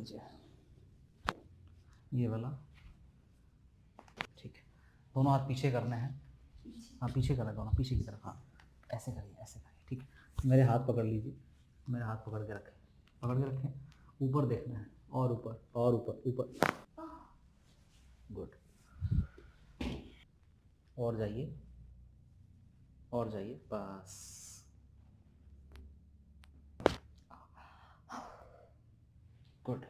लीजिए, ये वाला, ठीक है। दोनों हाथ पीछे करने हैं, हाँ पीछे करें दोनों, पीछे की तरफ, हाँ ऐसे करिए, ऐसे करिए, ठीक है। मेरे हाथ पकड़ लीजिए, मेरे हाथ पकड़ के रखें, पकड़ के रखें, ऊपर देखना है, और ऊपर और ऊपर ऊपर, गुड। और जाइए, और जाइए, बस, गुड।